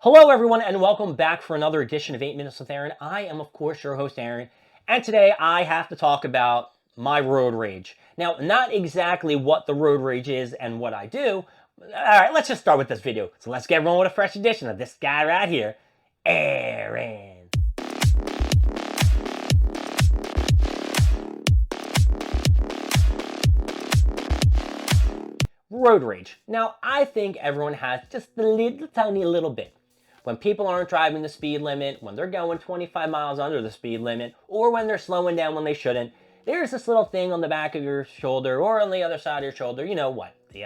Hello, everyone, and welcome back for another edition of 8 Minutes with Aaron. I am, of course, your host, Aaron, and today I have to talk about my road rage. Now, not exactly what the road rage is and what I do. All right, let's just start with this video. So let's get rolling with a fresh edition of this guy right here, Aaron. Road rage. Now, I think everyone has just a little tiny little bit. When people aren't driving the speed limit, when they're going 25 miles under the speed limit, or when they're slowing down when they shouldn't, there's this little thing on the back of your shoulder or on the other side of your shoulder. You know what? The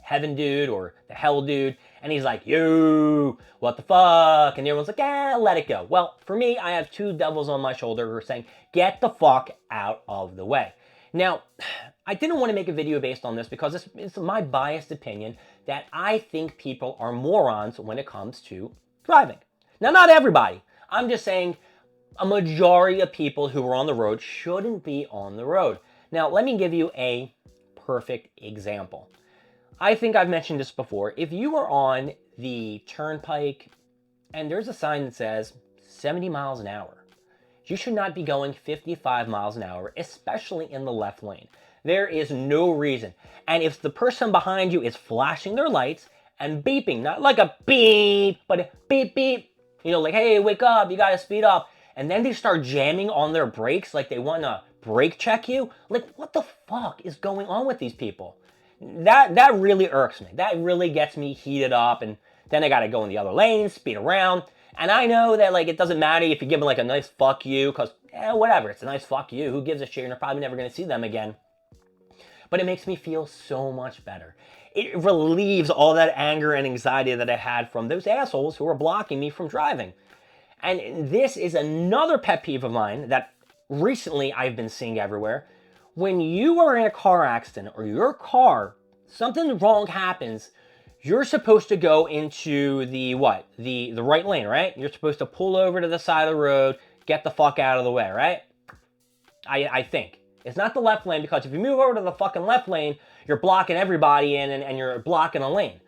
heaven dude or the hell dude. And he's like, yo, what the fuck? And everyone's like, let it go. Well, for me, I have two devils on my shoulder who are saying, get the fuck out of the way. Now, I didn't want to make a video based on this because it's my biased opinion that I think people are morons when it comes to driving. Now, not everybody. I'm just saying a majority of people who are on the road shouldn't be on the road. Now, let me give you a perfect example. I think I've mentioned this before. If you are on the turnpike and there's a sign that says 70 miles an hour, you should not be going 55 miles an hour, especially in the left lane. There is no reason. And if the person behind you is flashing their lights and beeping, not like a beep, but a beep, beep, like, hey, wake up, you gotta speed up. And then they start jamming on their brakes like they wanna brake check you. Like, what the fuck is going on with these people? That really irks me. That really gets me heated up. And then I gotta go in the other lane, speed around. And I know that, it doesn't matter if you give them, a nice fuck you, because, whatever, it's a nice fuck you. Who gives a shit? You're probably never going to see them again. But it makes me feel so much better. It relieves all that anger and anxiety that I had from those assholes who were blocking me from driving. And this is another pet peeve of mine that recently I've been seeing everywhere. When you are in a car accident or your car, something wrong happens, you're supposed to go into the right lane, right? You're supposed to pull over to the side of the road, get the fuck out of the way, right? I think. It's not the left lane, because if you move over to the fucking left lane, you're blocking everybody in and you're blocking a lane.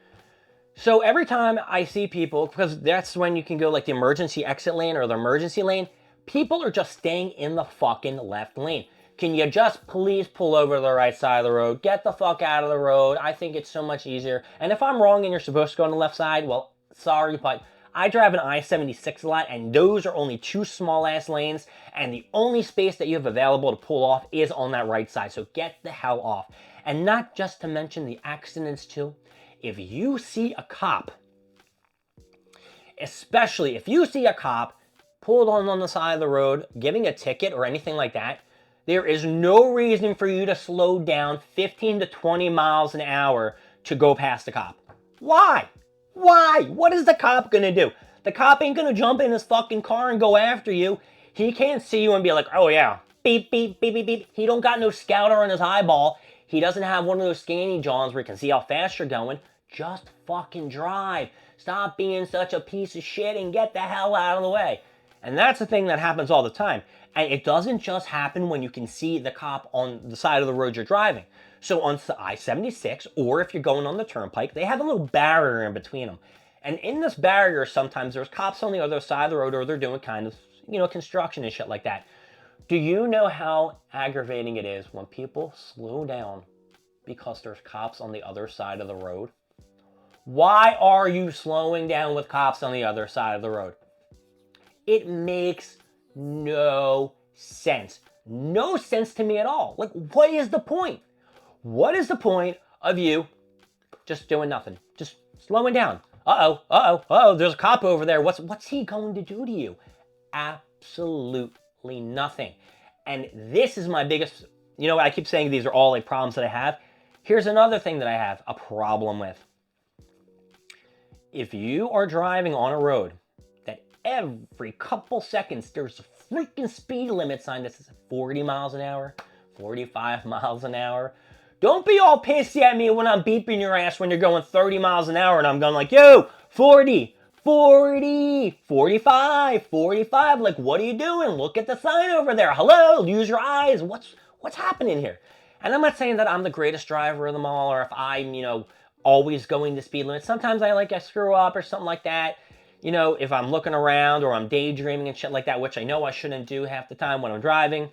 So every time I see people, because that's when you can go the emergency exit lane or the emergency lane, people are just staying in the fucking left lane. Can you just please pull over to the right side of the road? Get the fuck out of the road. I think it's so much easier. And if I'm wrong and you're supposed to go on the left side, well, sorry, but I drive an I-76 a lot, and those are only two small-ass lanes, and the only space that you have available to pull off is on that right side, so get the hell off. And not just to mention the accidents, too. If you see a cop, especially if you see a cop pulled on the side of the road, giving a ticket or anything like that, there is no reason for you to slow down 15 to 20 miles an hour to go past the cop. Why? Why? What is the cop gonna do? The cop ain't gonna jump in his fucking car and go after you. He can't see you and be like, oh yeah, beep, beep, beep, beep, beep. He don't got no scouter on his eyeball. He doesn't have one of those scanny johns where he can see how fast you're going. Just fucking drive. Stop being such a piece of shit and get the hell out of the way. And that's the thing that happens all the time. And it doesn't just happen when you can see the cop on the side of the road you're driving. So on I-76, or if you're going on the turnpike, they have a little barrier in between them. And in this barrier, sometimes there's cops on the other side of the road, or they're doing kind of, construction and shit like that. Do you know how aggravating it is when people slow down because there's cops on the other side of the road? Why are you slowing down with cops on the other side of the road? It makes no sense. No sense to me at all. What is the point? What is the point of you just doing nothing? Just slowing down. There's a cop over there. What's he going to do to you? Absolutely nothing. And this is my biggest, I keep saying these are all problems that I have. Here's another thing that I have a problem with. If you are driving on a road that every couple seconds there's a freaking speed limit sign that says 40 miles an hour, 45 miles an hour, don't be all pissy at me when I'm beeping your ass when you're going 30 miles an hour and I'm going like, yo, 40, 40, 45, 45. What are you doing? Look at the sign over there. Hello, use your eyes. What's happening here? And I'm not saying that I'm the greatest driver of them all, or if I'm, always going the speed limit. Sometimes I screw up or something like that. You know, if I'm looking around or I'm daydreaming and shit like that, which I know I shouldn't do half the time when I'm driving.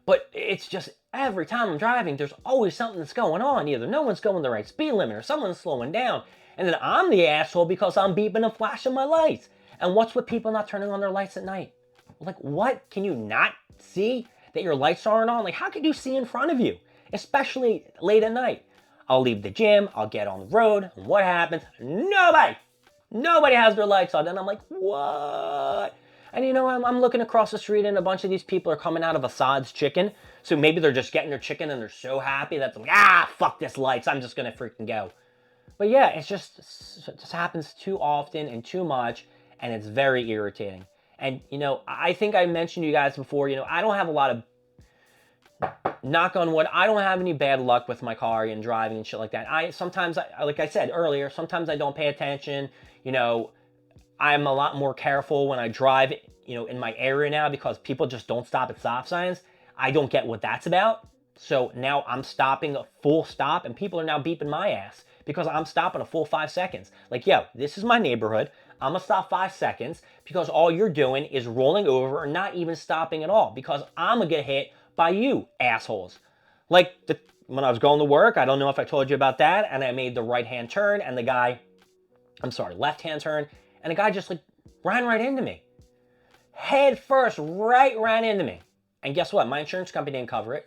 But it's just every time I'm driving, there's always something that's going on. Either no one's going the right speed limit or someone's slowing down. And then I'm the asshole because I'm beeping and flashing my lights. And what's with people not turning on their lights at night? Like, what? Can you not see that your lights aren't on? Like, how can you see in front of you? Especially late at night. I'll leave the gym, I'll get on the road, and what happens? Nobody has their lights on. And I'm like, what? And you know, I'm looking across the street and a bunch of these people are coming out of Assad's chicken. So maybe they're just getting their chicken and they're so happy that they're like, fuck this lights, I'm just gonna freaking go. But yeah, it just happens too often and too much, and it's very irritating. And you know, I think I mentioned to you guys before, you know, I don't have a lot of, knock on wood, I don't have any bad luck with my car and driving and shit like that. Sometimes, like I said earlier, sometimes I don't pay attention. You know, I'm a lot more careful when I drive, you know, in my area now because people just don't stop at stop signs. I don't get what that's about. So now I'm stopping a full stop and people are now beeping my ass because I'm stopping a full 5 seconds. Like, yo, this is my neighborhood. I'm gonna stop 5 seconds because all you're doing is rolling over or not even stopping at all because I'm gonna get hit by you assholes. Like when I was going to work, I don't know if I told you about that, and I made the right-hand turn and the guy, left-hand turn, and the guy just like ran right into me. Head first, ran into me. And guess what? My insurance company didn't cover it.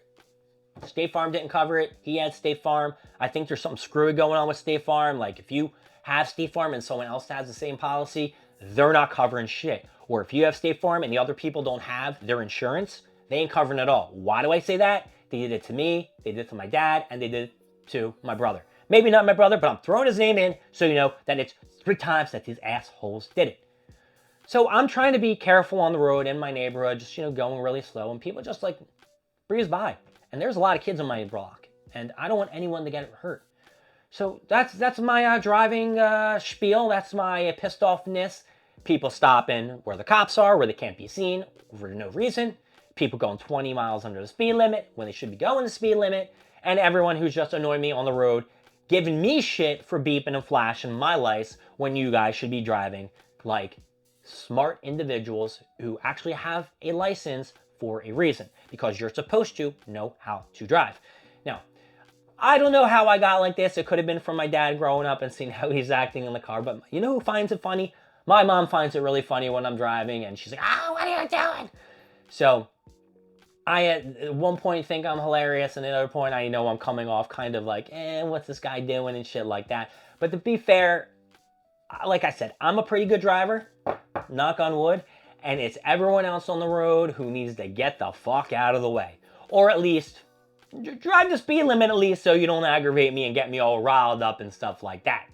State Farm didn't cover it. He had State Farm. I think there's something screwy going on with State Farm. Like if you have State Farm and someone else has the same policy, they're not covering shit. Or if you have State Farm and the other people don't have their insurance, they ain't covering it all. Why do I say that? They did it to me, they did it to my dad, and they did it to my brother. Maybe not my brother, but I'm throwing his name in so you know that it's 3 times that these assholes did it. So I'm trying to be careful on the road in my neighborhood, just, you know, going really slow, and people just like breeze by. And there's a lot of kids on my block, and I don't want anyone to get hurt. So that's my driving spiel. That's my pissed offness. People stopping where the cops are, where they can't be seen for no reason. People going 20 miles under the speed limit when they should be going the speed limit. And everyone who's just annoying me on the road, giving me shit for beeping and flashing my lights when you guys should be driving like smart individuals who actually have a license for a reason. Because you're supposed to know how to drive. Now, I don't know how I got like this. It could have been from my dad growing up and seeing how he's acting in the car. But you know who finds it funny? My mom finds it really funny when I'm driving. And she's like, what are you doing? So I at one point think I'm hilarious. And at another point, I know I'm coming off kind of like, what's this guy doing and shit like that. But to be fair, like I said, I'm a pretty good driver. Knock on wood. And it's everyone else on the road who needs to get the fuck out of the way. Or at least drive the speed limit at least so you don't aggravate me and get me all riled up and stuff like that.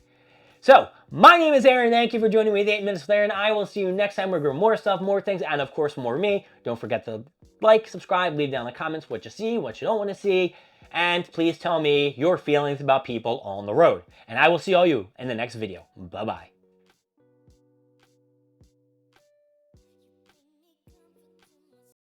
So, my name is Aaron. Thank you for joining me with 8 Minutes with Aaron. I will see you next time. We're going to more stuff, more things, and of course, more me. Don't forget to like, subscribe, leave down in the comments what you see, what you don't want to see, and please tell me your feelings about people on the road. And I will see all you in the next video. Bye-bye.